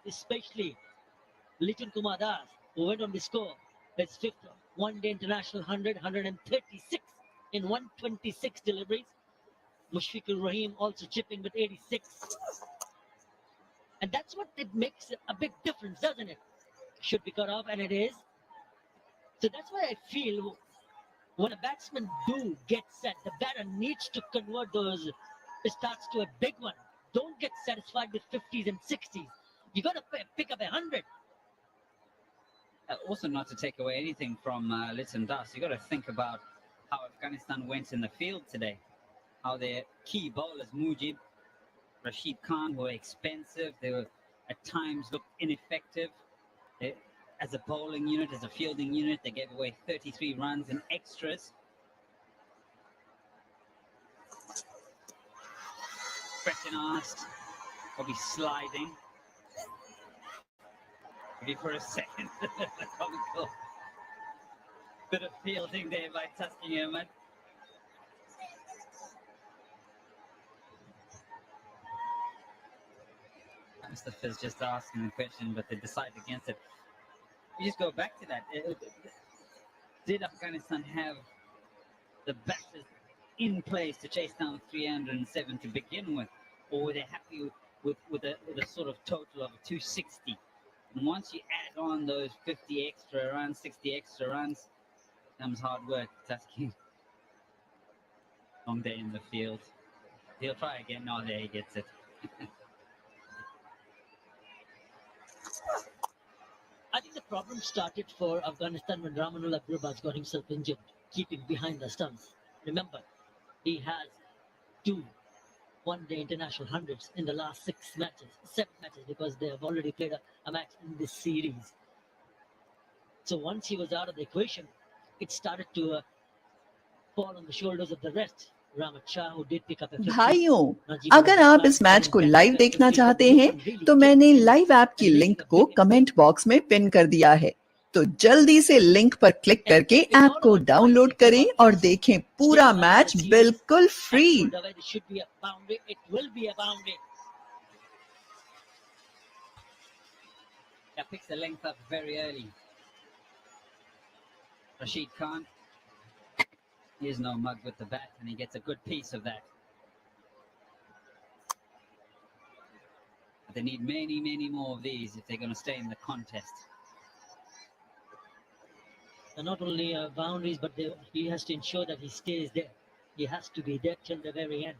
especially Litun Kumar Das, who went on to score his fifth one-day international 136 in 126 deliveries. Mushfiqur Rahim also chipping with 86. And that's what it makes a big difference, doesn't it? Should be cut off, and it is. So that's why I feel when a batsman do get set, the batter needs to convert those starts to a big one. Don't get satisfied with 50s and 60s. You got to pick up 100. Also, not to take away anything from Litton Das, you got to think about how Afghanistan went in the field today. How their key bowlers, Mujib, Rashid Khan, were expensive. They were at times looked ineffective. As a bowling unit, as a fielding unit, they gave away 33 runs in extras. Question asked, probably sliding. Maybe for a second. Comical bit of fielding there by Tasking Ahmed. Mr. Fizz just asking the question, but they decided against it. You just go back to that. Did Afghanistan have the batters in place to chase down 307 to begin with? Or were they happy with a sort of total of 260? And once you add on those 50 extra runs, 60 extra runs, comes hard work. Tasking. Long day in the field. He'll try again. No, there he gets it. I think the problem started for Afghanistan when Ramanullah Gurbaz got himself injured, keeping behind the stumps. Remember, he has 2 one-day international hundreds in the last 7 matches, because they have already played a match in this series. So once he was out of the equation, it started to fall on the shoulders of the rest. भाइयों, अगर आप इस match को live देखना चाहते हैं तो मैंने लाइव ऐप की लिंक को कमेंट बॉक्स में पिन कर दिया है, तो जल्दी से लिंक पर क्लिक करके ऐप को डाउनलोड करें और देखें पूरा मैच बिल्कुल free. Rashid Khan, he is no mug with the bat, and he gets a good piece of that. But they need many, many more of these if they're going to stay in the contest. And not only boundaries, but he has to ensure that he stays there. He has to be there till the very end.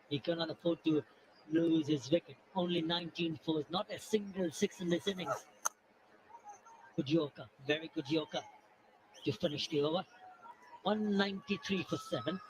He cannot afford to lose his wicket. Only 19 fours, not a single 6 in this innings. Good Yorker, very good Yorker to finish the over. 193 for 7.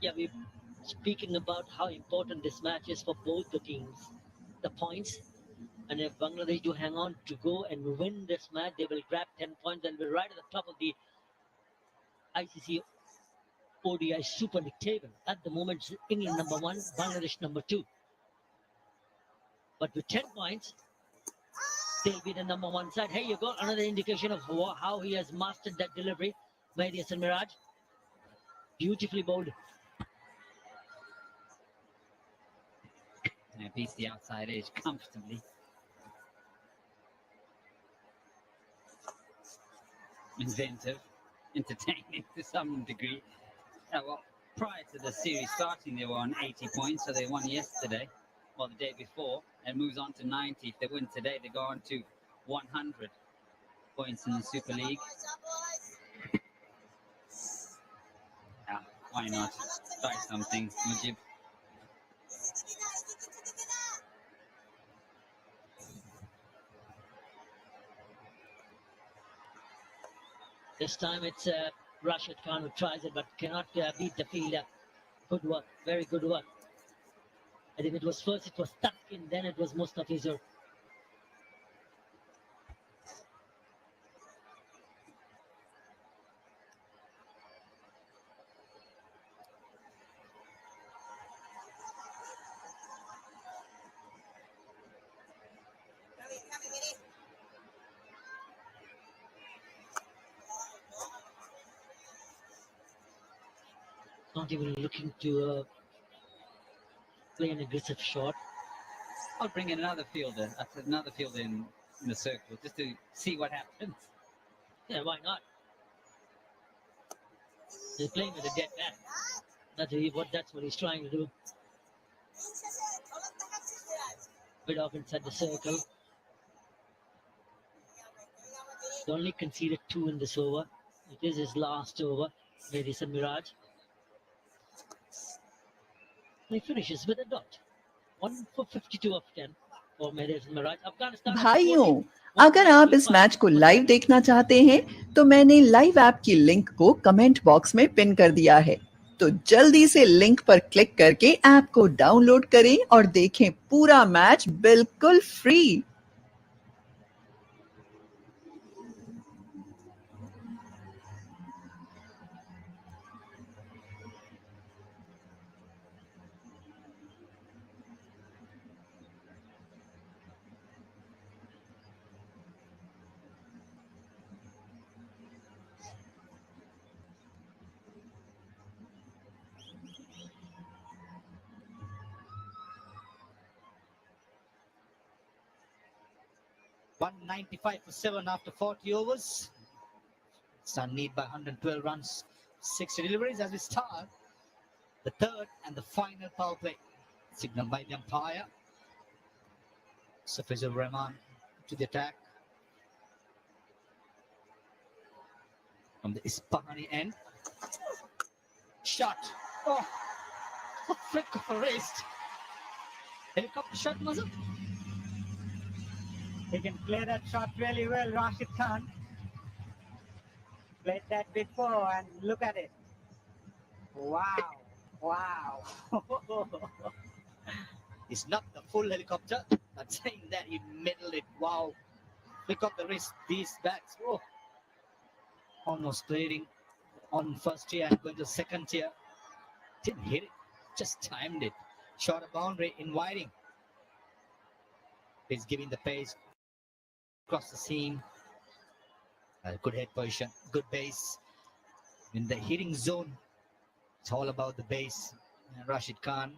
Yeah, we're speaking about how important this match is for both the teams. The points, and if Bangladesh do hang on to go and win this match, they will grab 10 points and be right at the top of the ICC ODI Super League table. At the moment, it's England number 1, Bangladesh number 2. But with 10 points, they'll be the number 1 side. Here you go, another indication of how he has mastered that delivery. Mehdi Hasan Miraj, beautifully bowled. And it beats the outside edge comfortably. Inventive, entertaining to some degree. Well, prior to the series starting, they were on 80 points, so they won yesterday, well, the day before, and moves on to 90. If they win today, they go on to 100 points in the Super League. Yeah, why not? Try something, Mujib. This time it's Rashid Khan who tries it but cannot beat the fielder. Good work, very good work. I think it was first it was stuck in, then it was Mustafizur. Not even looking to play an aggressive shot. I'll bring in another fielder in the circle just to see what happens. Yeah, why not? He's playing with a dead bat. That's what he's trying to do. Bit off inside the circle. He only conceded 2 in this over. It is his last over. Maybe some Mirage. He finishes with a dot. 1 for 52 of 10 for Mirage. Afghanistan. भाइयों, अगर आप इस match को live देखना चाहते हैं तो मैंने लाइव ऐप की लिंक को कमेंट बॉक्स में पिन कर दिया है, तो जल्दी से लिंक पर क्लिक करके ऐप को डाउनलोड करें और देखें पूरा मैच बिल्कुल free. $195 for 7 after 40 overs. Sun lead by 112 runs, 60 deliveries as we start the third and the final power play. Signal by the umpire. Safizur Rahman to the attack. From the Ispahani end. Shot. Oh, a flick of a wrist. Helicopter shot, Mazhar. He can play that shot really well, Rashid Khan. Played that before and look at it. Wow. Wow. It's not the full helicopter, but saying that he middled it. Wow. Flick of the wrist, these bats. Oh. Almost clearing on first tier and going to second tier. Didn't hit it, just timed it. Shot a boundary, inviting. He's giving the pace across the seam. Good head position, good base. In the hitting zone, it's all about the base. Rashid Khan,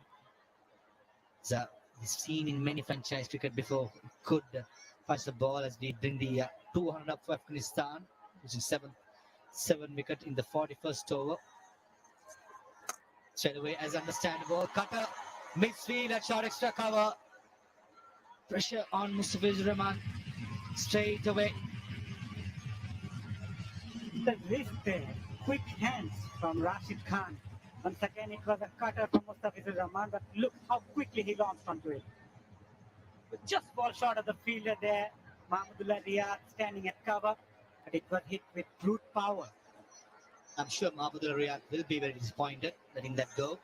he's seen in many franchise cricket before, could punch the ball as we bring the 200 up for Afghanistan, which is 7 wicket in the 41st over. Straight away, as understandable, cutter, midfield at short extra cover. Pressure on Mustafizur Rahman. Straight away. The wrist there, quick hands from Rashid Khan. Once again, it was a cutter from Mustafizur Rahman, but look how quickly he launched onto it. But just fall short of the fielder there. Mahmudullah Riyad standing at cover, but it was hit with brute power. I'm sure Mahmudullah Riyad will be very disappointed letting that go.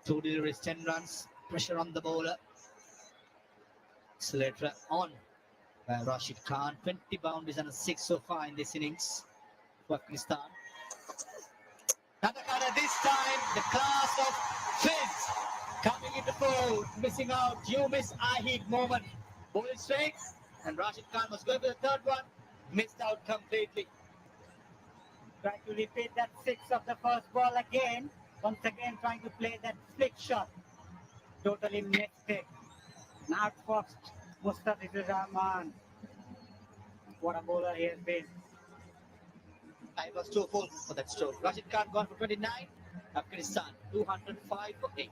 2 deliveries, 10 runs. Pressure on the bowler. Slater on by Rashid Khan. 20 boundaries and a 6 so far in this innings for Afghanistan. Another cutter this time. The class of Fizz coming into fold. Missing out. You miss, I hit moment. Ball straight. And Rashid Khan was going for the third one. Missed out completely. Try to repeat that 6 of the first ball again. Once again trying to play that flick shot. Totally missed it. Now first, Mustafizur Rahman. What a bowler he has been. I was too full for that stroke. Rashid Khan gone for 29. Afghanistan 205 for 8.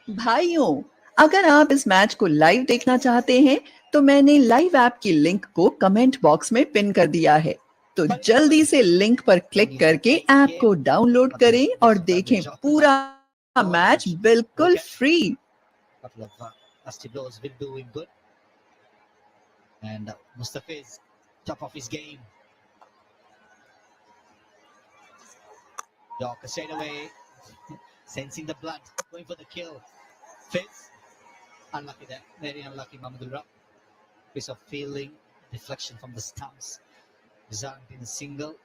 भाइयों, अगर आप इस match को live देखना चाहते हैं तो मैंने लाइव ऐप की लिंक को कमेंट बॉक्स में पिन कर दिया है। तो जल्दी से लिंक पर क्लिक करके ऐप को डाउनलोड करें और देखें पूरा मैच बिल्कुल free. Couple of nasty blows will do him good. And Mustafa is top of his game. Yorker straight away, sensing the blood, going for the kill. Fitz, unlucky there, very unlucky Mamadura. Piece of fielding, deflection from the stumps, resulting in a single.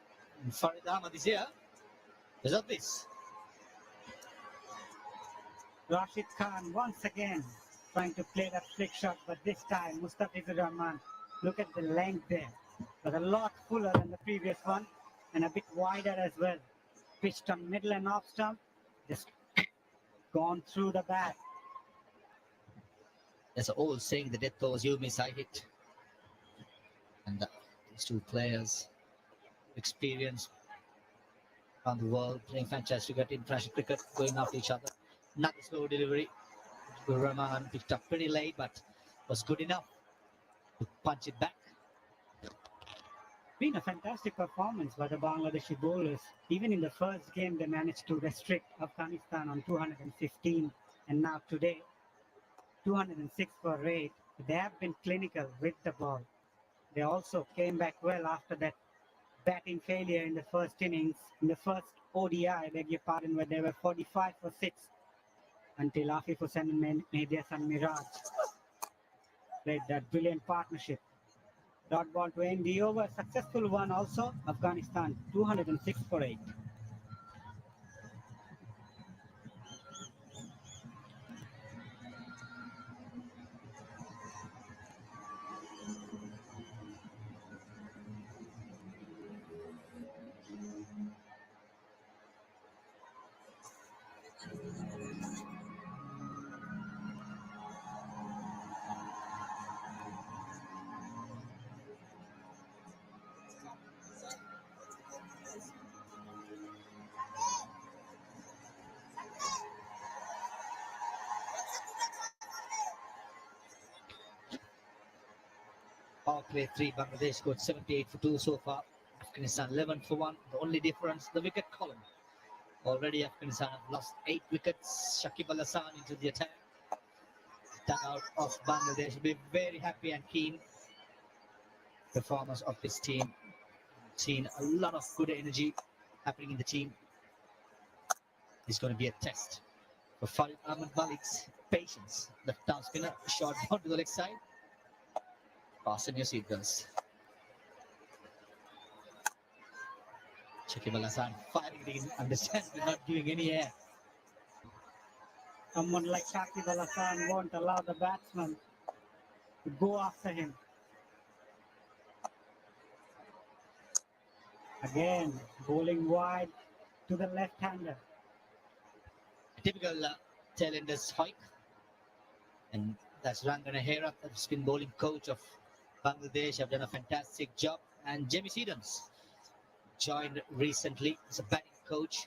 And Farid Ahmad is here. Result this. Rashid Khan once again trying to play that flick shot, but this time Mustafizur Rahman, look at the length there, but a lot fuller than the previous one and a bit wider as well. Pitched on middle and off stump, just gone through the bat. There's an old saying, the death throws you miss, I hit. And these two players, experience around the world, playing fantastic at international cricket, going after each other. Not a slow delivery. Rahman picked up pretty late, but was good enough to punch it back. Been a fantastic performance by the Bangladeshi bowlers. Even in the first game, they managed to restrict Afghanistan on 215, and now today, 206 for rate. They have been clinical with the ball. They also came back well after that batting failure in the first innings, in the first ODI, I beg your pardon, where they were 45 for 6 until Afif Hussain and Mehdi Hasan Miraj played that brilliant partnership. Dot ball to end the over, successful one also, Afghanistan 206 for 8. Power play 3, Bangladesh scored 78 for 2 so far. Afghanistan 11 for 1. The only difference, the wicket column. Already Afghanistan have lost 8 wickets. Shakib Al Hasan into the attack. Dugout of Bangladesh will be very happy and keen. Performance of this team. Seen a lot of good energy happening in the team. It's going to be a test for Farid Ahmad Malik's patience. Left down spinner, short down to the leg side. Fasten your seatbelts. Shakib Al Hasan firing it in, understandably not giving any air. Someone like Shakib Al Hasan won't allow the batsman to go after him. Again, bowling wide to the left-hander. Typical tail-enders hike. And that's Rangana Hera, the spin bowling coach of Bangladesh, have done a fantastic job. And James Edens joined recently as a batting coach.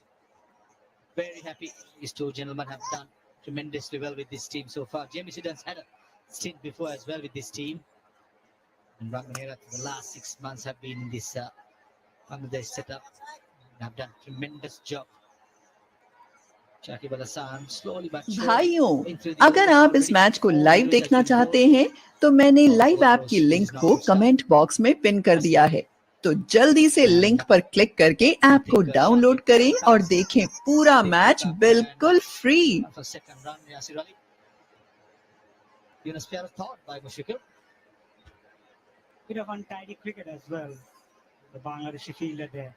Very happy. These two gentlemen have done tremendously well with this team so far. James Edens had a stint before as well with this team. And Rangana Hera, the last 6 months have been in this Bangladesh setup. And have done tremendous job. Shakib Al Hasan slowly but surely भाइयों, into the अगर overs आप इस already. Match को All live the wickets देखना have been चाहते bowled. हैं तो मैंने लाइव ऐप की लिंक को कमेंट बॉक्स में पिन कर दिया है। तो जल्दी से लिंक पर क्लिक करके ऐप को डाउनलोड करें और देखें पूरा मैच बिल्कुल free. For second run, Yasir Ali. Yunus Pierre thought by Mushfiqur. Bit of untidy cricket as well. The Bangladeshi fielder there.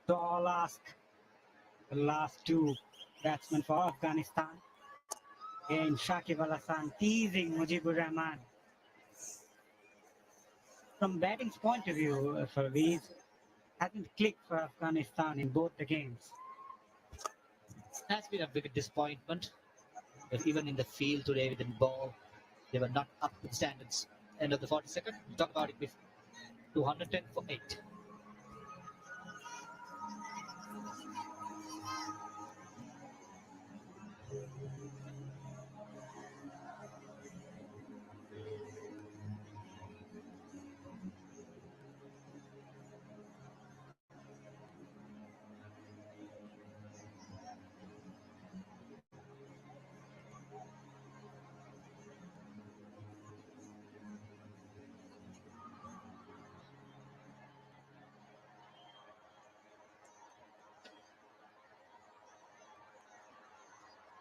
Tall ask. The last two batsmen for Afghanistan. Again, Shakib Al Hasan teasing Mujibur Rahman. From batting's point of view, Farweez hasn't clicked for Afghanistan in both the games. Has been a big disappointment. But even in the field today with the ball, they were not up to the standards. End of the 42nd. We'll talk about it before. 210 for 8.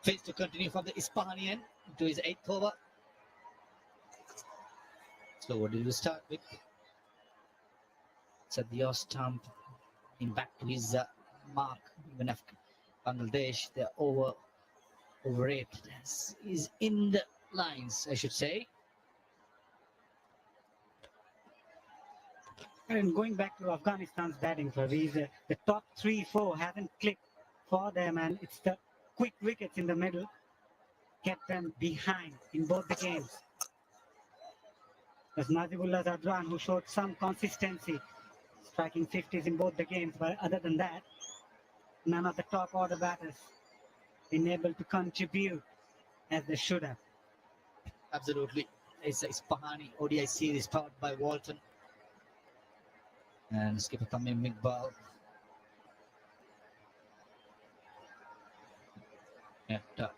Fails to continue from the Ispahani end into his 8th over. So what did we start with? Sadio Stamp in back to his mark. Even if Bangladesh, they're overrated. Is in the lines, I should say. And going back to Afghanistan's batting, Faviz, the top 3-4 haven't clicked for them, and it's the quick wickets in the middle kept them behind in both the games. There's Nazibullah Zadran, who showed some consistency, striking 50s in both the games, but other than that, none of the top order batters been able to contribute as they should have. Absolutely. It's a Ispahani ODI series powered by Walton. And skipper Tamim Iqbal. At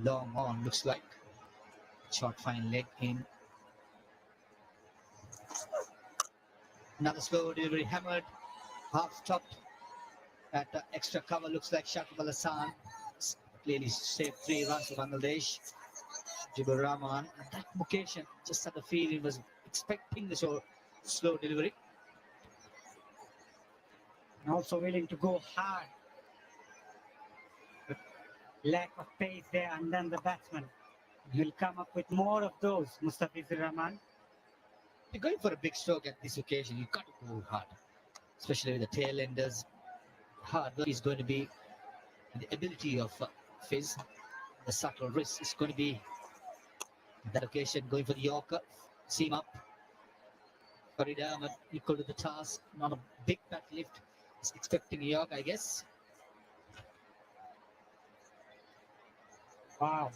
long on, looks like. Short fine leg in. Another slow delivery hammered. Half stopped. At extra cover, looks like Shakib Al Hassan. Clearly saved 3 runs for Bangladesh. Jibur Rahman. And that Mukesh just had the feeling was expecting the slow delivery. And also willing to go hard. But lack of pace there, and then the batsman will come up with more of those, Mustafizur Rahman. You're going for a big stroke at this occasion. You've got to go hard, especially with the tail enders. Hard work is going to be the ability of Fizz. The subtle risk is going to be that occasion going for the Yorker. Seam up. Farid Ahmed equal to the task. Not a big bat lift. He's expecting a York, I guess. Wow.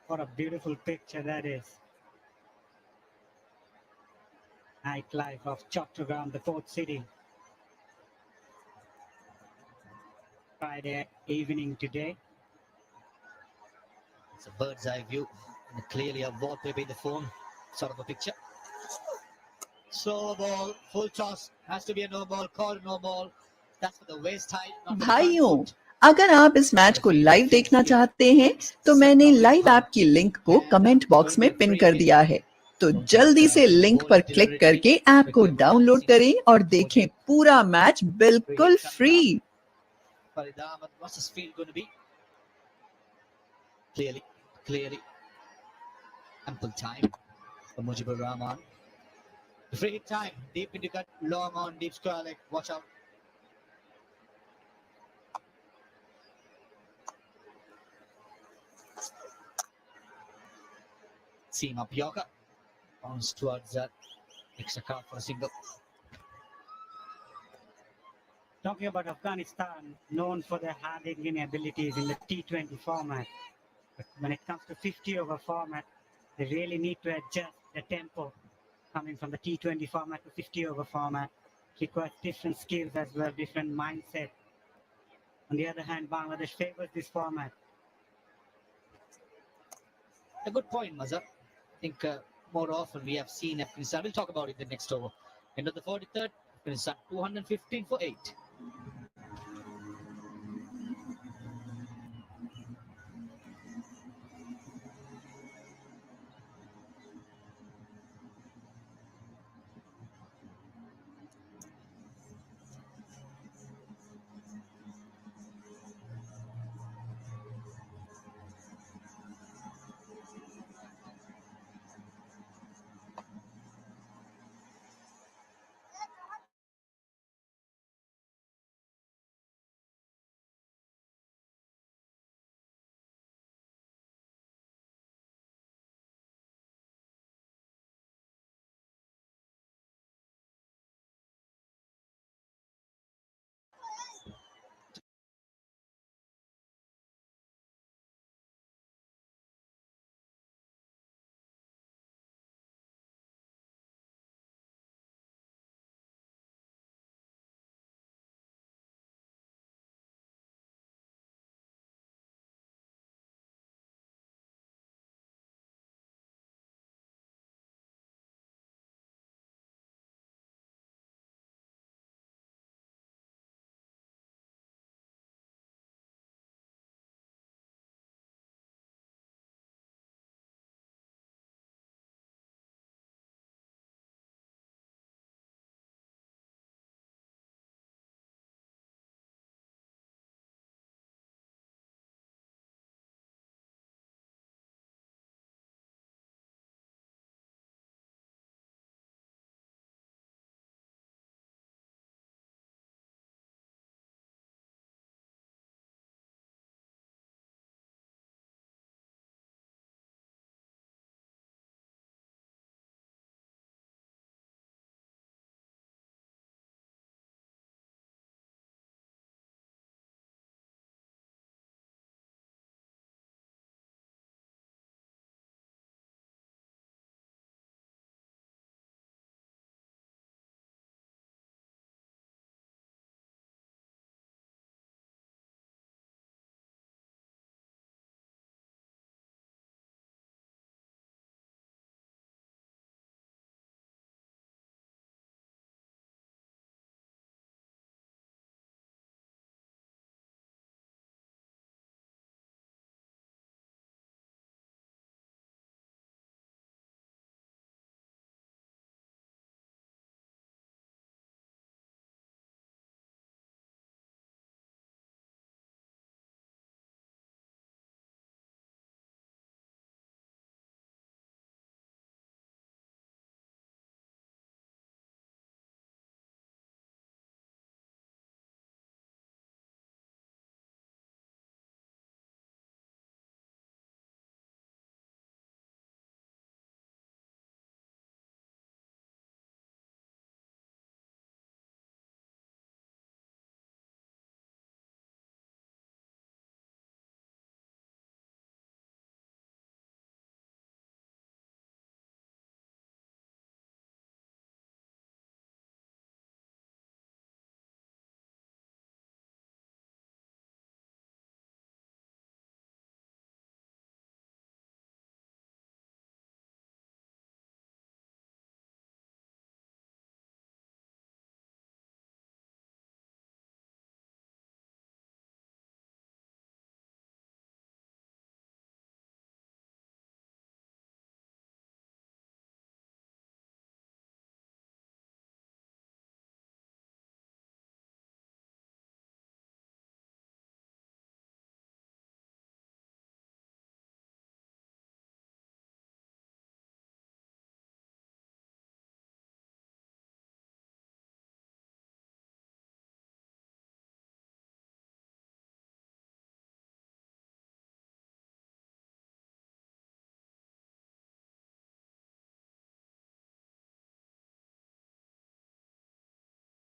What a beautiful picture that is. Nightlife of Chattogram, the port city. Friday evening today. It's a bird's eye view and clearly a wallpaper in the phone sort of a picture. Slow ball, full toss, has to be a no ball, called no ball. That's for the waist high, not for the front भाइयों, foot. अगर आप इस match को live देखना चाहते हैं तो मैंने लाइव ऐप की लिंक को कमेंट बॉक्स में पिन कर दिया है, तो जल्दी से लिंक पर क्लिक करके ऐप को डाउनलोड करें और देखें पूरा मैच बिल्कुल free. Farid Ahmed, what's his field going to be? Clearly, ample time for Mujibur Rahman. The free hit time, deep into cut, long on, deep square leg, watch out. Seam up Yorker, bounce towards that extra card for a single. Talking about Afghanistan, known for their hard-hitting abilities in the T20 format. But when it comes to 50-over format, they really need to adjust the tempo coming from the T20 format to 50-over format. It requires different skills as well, different mindset. On the other hand, Bangladesh favors this format. A good point, Mazhar. I think more often we have seen Afghanistan. We'll talk about it in the next over. End of the 43rd, Afghanistan 215 for 8.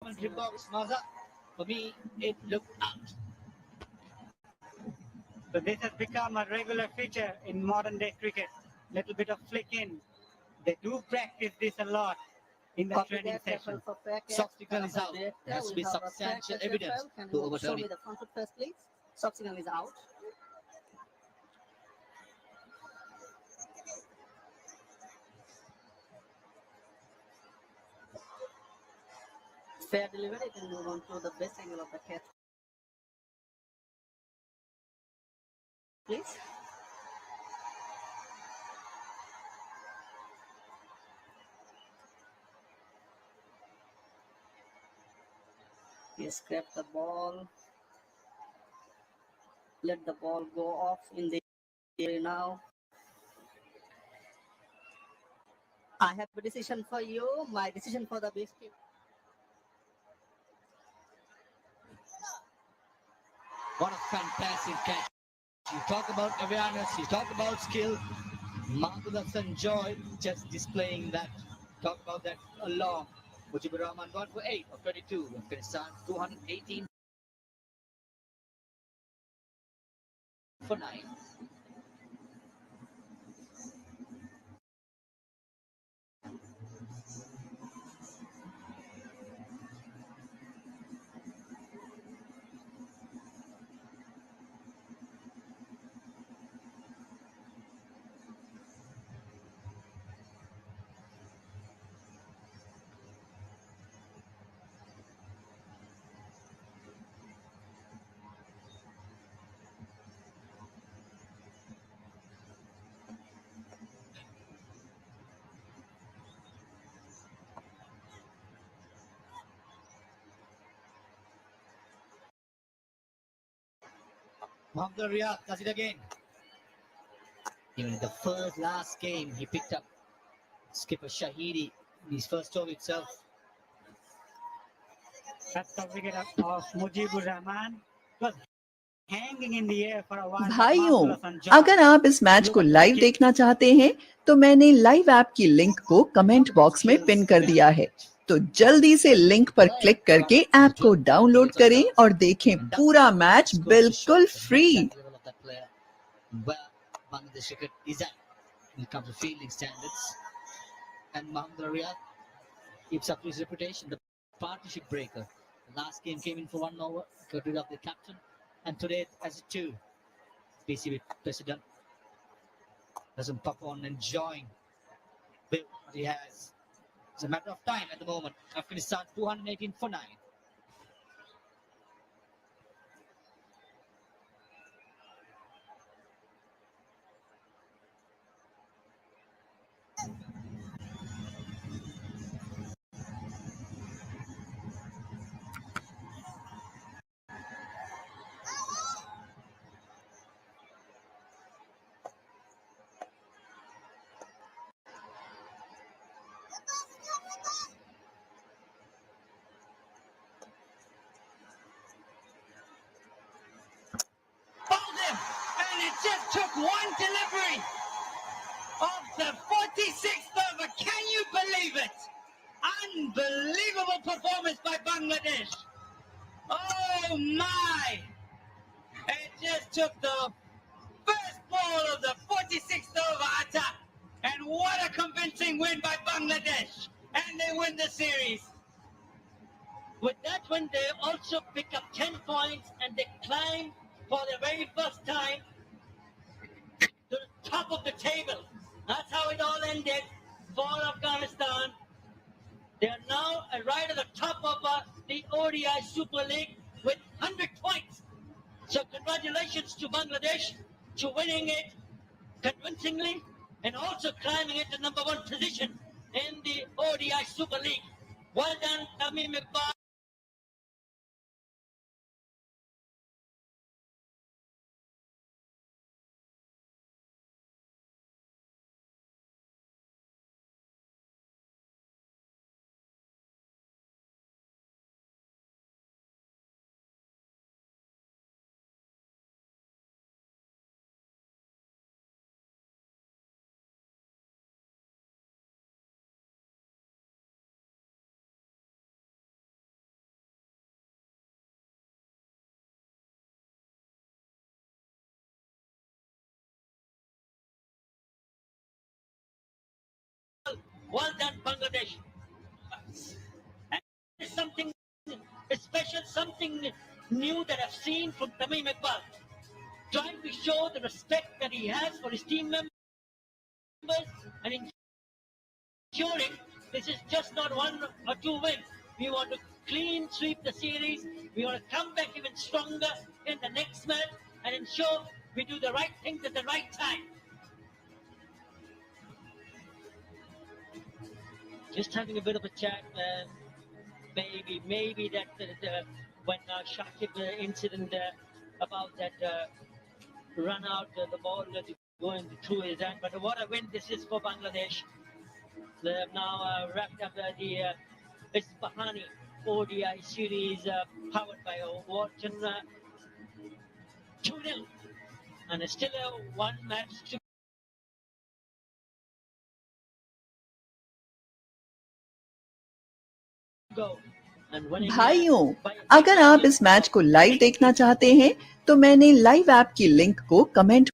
commentary box, Maza. For me, it looked out. So this has become a regular feature in modern day cricket. Little bit of flick in. They do practice this a lot in the training session. Soft signal is out. There has to be substantial evidence to overturn it. The front foot first, please. Soft signal is out. Fair delivery, you can move on to the best angle of the catch. Please. You scrap the ball. Let the ball go off in the air now. I have a decision for you. My decision for the biscuit. What a fantastic catch. You talk about awareness, you talk about skill. Mahmoud Hassan Joy just displaying that. Talk about that along. Mujibur Rahman gone for 8 of 22. Afghanistan 218 for 9. Mohammad Riyad does it again. Even in the last game, he picked up skipper Shahidi in his first over itself. That's the wicket of Mujibur Rahman. It was hanging in the air for a while. भाइयों, अगर आप इस match को live देखना चाहते हैं तो मैंने लाइव ऐप की लिंक को कमेंट बॉक्स में पिन कर दिया है, तो जल्दी से लिंक पर क्लिक करके ऐप को डाउनलोड करें और देखें पूरा मैच बिल्कुल free. Bangladesh cricket is at when it comes to fielding standards, and Mohammad Riyad keeps up his reputation, the partnership breaker. The last game came in for 1 over, got rid of the captain, and today as a 2. PCB president doesn't puff on enjoying what he has. It's a matter of time at the moment. Afghanistan 218 for 9. Just took one delivery of the 46th over. Can you believe it? Unbelievable performance by Bangladesh. Oh my! It just took the first ball of the 46th over attack. And what a convincing win by Bangladesh. And they win the series. With that win, they also pick up 10 points and they climb for the very first time to the top of the table. That's how it all ended for Afghanistan. They are now right at the top of the ODI Super League with 100 points. So congratulations to Bangladesh to winning it convincingly and also climbing into number 1 position in the ODI Super League. Well done, Tamim Iqbal. Well done, Bangladesh. And it's something special, something new that I've seen from Tamim Iqbal. Trying to show the respect that he has for his team members and ensuring this is just not one or two wins. We want to clean sweep the series. We want to come back even stronger in the next match and ensure we do the right things at the right time. Just having a bit of a chat, maybe that when Shakib incident about that run out the ball going through his hand. But what a win this is for Bangladesh. They have now wrapped up the Isbahani ODI series powered by Walton 2-0. And it's still one match to go. And winning, भाइयों, by a big अगर आप margin. इस match को live देखना चाहते हैं तो मैंने लाइव ऐप की लिंक को कमेंट